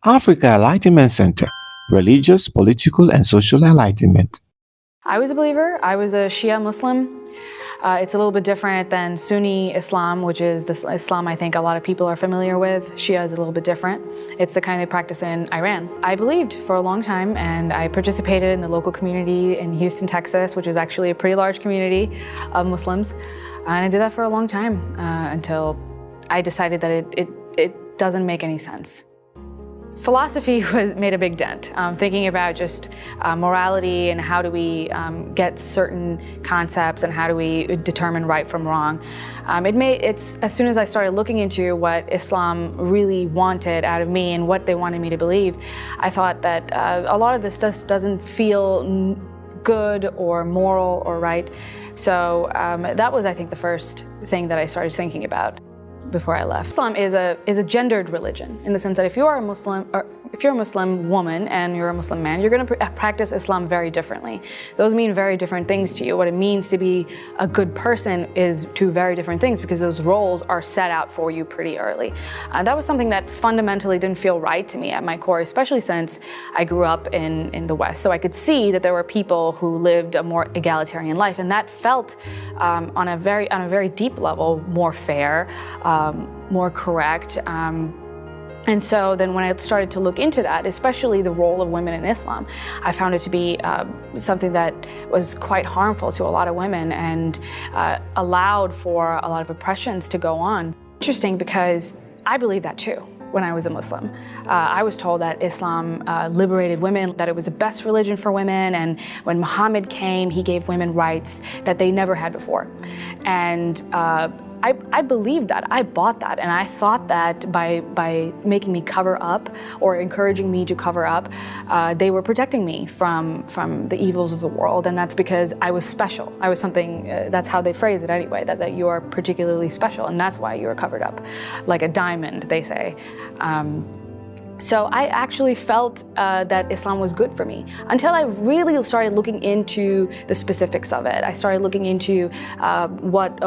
Africa Enlightenment Center, Religious, Political, and Social Enlightenment. I was a believer. I was a Shia Muslim. It's a little bit different than Sunni Islam, which is the Islam I think a lot of people are familiar with. Shia is a little bit different. It's the kind they practice in Iran. I believed for a long time, and I participated in the local community in Houston, Texas, which is actually a pretty large community of Muslims. And I did that for a long time until I decided that it doesn't make any sense. Philosophy made a big dent, thinking about just morality and how do we get certain concepts and how do we determine right from wrong. As soon as I started looking into what Islam really wanted out of me and what they wanted me to believe, I thought that a lot of this just doesn't feel good or moral or right. So that was, I think, the first thing that I started thinking about before I left. Islam is a gendered religion in the sense that if you are a Muslim woman and you're a Muslim man, you're going to practice Islam very differently. Those mean very different things to you. What it means to be a good person is two very different things because those roles are set out for you pretty early. That was something that fundamentally didn't feel right to me at my core, especially since I grew up in the West. So I could see that there were people who lived a more egalitarian life, and that felt on a very deep level more fair, more correct. And so then when I started to look into that, especially the role of women in Islam, I found it to be something that was quite harmful to a lot of women and allowed for a lot of oppressions to go on. Interesting because I believe that too. When I was a Muslim, I was told that Islam liberated women, that it was the best religion for women, and when Muhammad came, he gave women rights that they never had before. And I believed that, I bought that, and I thought that by making me cover up or encouraging me to cover up, they were protecting me from the evils of the world, and that's because I was special. I was something, that's how they phrase it anyway, that you are particularly special, and that's why you are covered up, like a diamond, they say. So I actually felt that Islam was good for me until I really started looking into the specifics of it. I started looking into what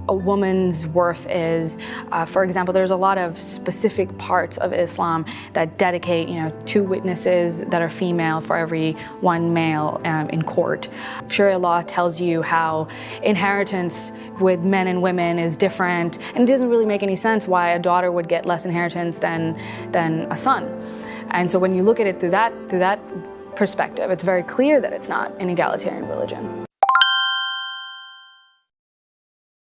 a woman's worth is. For example, there's a lot of specific parts of Islam that dedicate, 2 witnesses that are female for every 1 male in court. Sharia law tells you how inheritance with men and women is different, and it doesn't really make any sense why a daughter would get less inheritance than a son. And so when you look at it through that perspective, it's very clear that it's not an egalitarian religion.